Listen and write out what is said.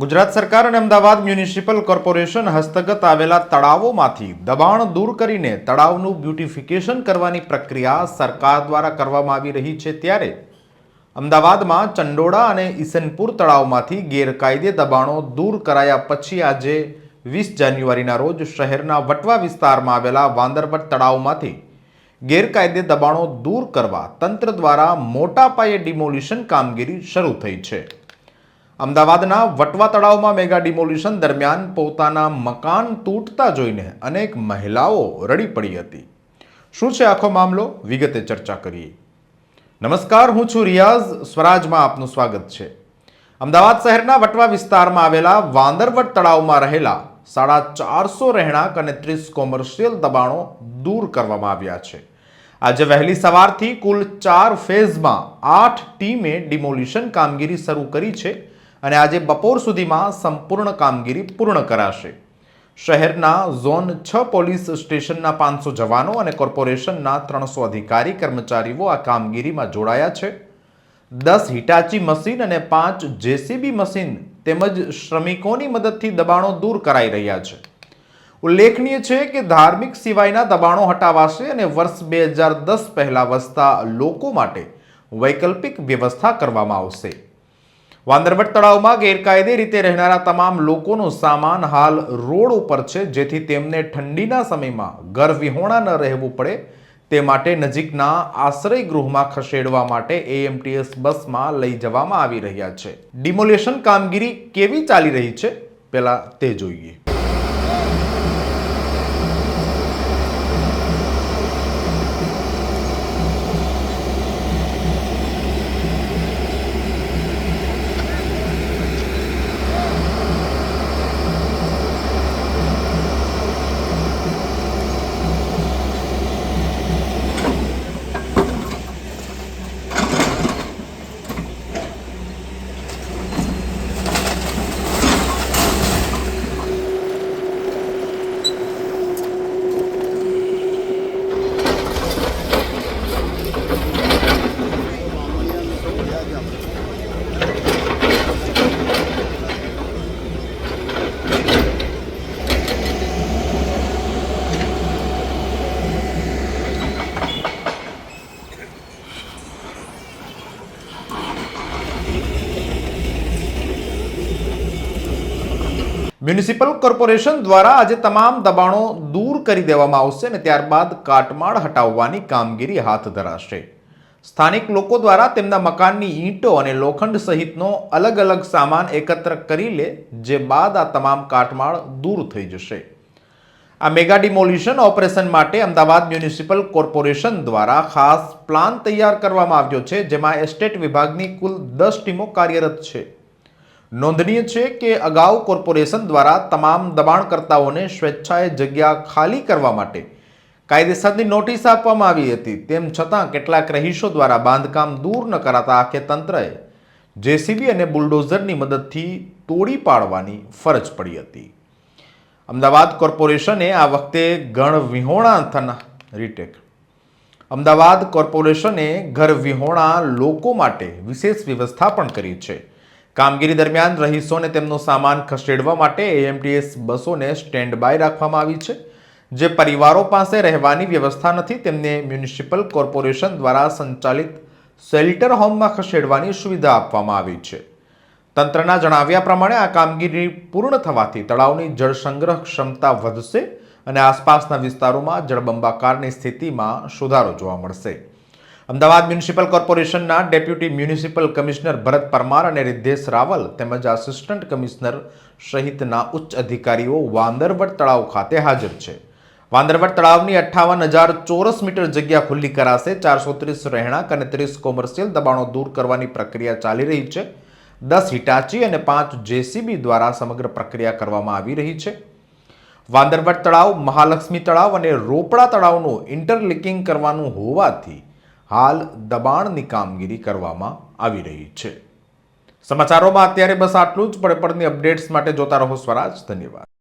ગુજરાત સરકાર અને Ahmedabad municipal corporation હસ્તગત આવેલા તળાવોમાંથી દબાણ દૂર કરીને તળાવનું બ્યુટિફિકેશન કરવાની પ્રક્રિયા સરકાર દ્વારા કરવામાં આવી રહી છે, ત્યારે અમદાવાદમાં ચંડોળા અને ઈસનપુર તળાવમાંથી ગેરકાયદે દબાણો દૂર કરાયા પછી આજે 20 જાન્યુઆરીના રોજ શહેરના વટવા વિસ્તારમાં આવેલા વાંદરવટ તળાવમાંથી ગેરકાયદે દબાણો દૂર કરવા તંત્ર દ્વારા મોટા પાયે ડિમોલિશન કામગીરી શરૂ થઈ છે। અમદાવાદના વટવા તળાવમાં મેગા ડિમોલિશન દરમિયાન પોતાના મકાન તૂટતા જોઈને અનેક મહિલાઓ રડી પડી હતી। શું છે આખો મામલો, વિગતે ચર્ચા કરીએ। નમસ્કાર, હું છું રિયાઝ, સ્વરાજમાં આપનું સ્વાગત છે। અમદાવાદ શહેરના વટવા વિસ્તારમાં આવેલા વાંદરવટ તળાવમાં રહેલા 450 રહેણાંક અને 30 કોમર્શિયલ દબાણો દૂર કરવામાં આવ્યા છે। આજે વહેલી સવારથી કુલ 4 ફેઝમાં 8 ટીમે ડિમોલિશન કામગીરી શરૂ કરી છે અને આજે બપોર સુધીમાં સંપૂર્ણ કામગીરી પૂર્ણ કરાશે। શહેરના ઝોન 6 પોલીસ સ્ટેશનના 500 જવાનો અને કોર્પોરેશનના 300 અધિકારી કર્મચારીઓ આ કામગીરીમાં જોડાયા છે। 10 હિટાચી મશીન અને 5 જેસીબી મશીન તેમજ શ્રમિકોની મદદથી દબાણો દૂર કરાઈ રહ્યા છે। ઉલ્લેખનીય છે કે ધાર્મિક સિવાયના દબાણો હટાવાશે અને વર્ષ 2010 પહેલા વસતા લોકો માટે વૈકલ્પિક વ્યવસ્થા કરવામાં આવશે। વાંદરવટ તળાવમાં ગેરકાયદે રીતે રહેનારા તમામ લોકોનો સામાન હાલ રોડ ઉપર છે, જેથી તેમને ઠંડીના સમયમાં ઘર વિહોણા ન રહેવું પડે તે માટે નજીકના આશ્રય ગૃહમાં ખસેડવા માટે એએમટીએસ બસમાં લઈ જવામાં આવી રહ્યા છે। ડિમોલિશન કામગીરી કેવી ચાલી રહી છે, પહેલા તે જોઈએ। મ્યુનિસિપલ કોર્પોરેશન દ્વારા આજે તમામ દબાણો દૂર કરી દેવામાં આવશે અને ત્યારબાદ કાટમાળ હટાવવાની કામગીરી હાથ ધરાશે। સ્થાનિક લોકો દ્વારા તેમના મકાનની ઈંટો અને લોખંડ સહિતનો અલગ અલગ સામાન એકત્ર કરી લે, જે બાદ આ તમામ કાટમાળ દૂર થઈ જશે। આ મેગા ડિમોલિશન ઓપરેશન માટે અમદાવાદ મ્યુનિસિપલ કોર્પોરેશન દ્વારા ખાસ પ્લાન તૈયાર કરવામાં આવ્યો છે, જેમાં એસ્ટેટ વિભાગની કુલ 10 ટીમો કાર્યરત છે। નોંધનીય છે કે અગાઉ કોર્પોરેશન દ્વારા તમામ દબાણકર્તાઓને સ્વેચ્છાએ જગ્યા ખાલી કરવા માટે કાયદેસરની નોટિસ આપવામાં આવી હતી। તેમ છતાં કેટલાક રહીશો દ્વારા બાંધકામ દૂર ન કરાતા આખે તંત્રએ જેસીબી અને બુલડોઝરની મદદથી તોડી પાડવાની ફરજ પડી હતી। અમદાવાદ કોર્પોરેશને આ વખતે અમદાવાદ કોર્પોરેશને ઘર વિહોણા લોકો માટે વિશેષ વ્યવસ્થા પણ કરી છે। કામગીરી દરમિયાન રહીશોને તેમનો સામાન ખસેડવા માટે એએમટીએસ બસોને સ્ટેન્ડ બાય રાખવામાં આવી છે। જે પરિવારો પાસે રહેવાની વ્યવસ્થા નથી તેમને મ્યુનિસિપલ કોર્પોરેશન દ્વારા સંચાલિત શેલ્ટર હોમમાં ખસેડવાની સુવિધા આપવામાં આવી છે। તંત્રના જણાવ્યા પ્રમાણે આ કામગીરી પૂર્ણ થવાથી તળાવની જળ સંગ્રહ ક્ષમતા વધશે અને આસપાસના વિસ્તારોમાં જળબંબાકારની સ્થિતિમાં સુધારો જોવા મળશે। અમદાવાદ મ્યુનિસિપલ કોર્પોરેશનના ડેપ્યુટી મ્યુનિસિપલ કમિશનર ભરત પરમાર અને રિદ્ધેશ રાવલ તેમજ આસિસ્ટન્ટ કમિશનર સહિતના ઉચ્ચ અધિકારીઓ વાંદરવટ તળાવ ખાતે હાજર છે। વાંદરવટ તળાવની 58,000 ચોરસ મીટર જગ્યા ખુલ્લી કરાશે। 430 રહેણાંક અને 30 કોમર્શિયલ દબાણો દૂર કરવાની પ્રક્રિયા ચાલી રહી છે। 10 હિટાચી અને 5 જેસીબી દ્વારા સમગ્ર પ્રક્રિયા કરવામાં આવી રહી છે। વાંદરવટ તળાવ, મહાલક્ષ્મી તળાવ અને રોપડા તળાવનું ઇન્ટરલિંકિંગ કરવાનું હોવાથી હાલ દબાણની કામગીરી કરવામાં આવી રહી છે। સમાચારોમાં અત્યારે બસ આટલું જ। પડપડની અપડેટ્સ માટે જોતા રહો સ્વરાજ। ધન્યવાદ।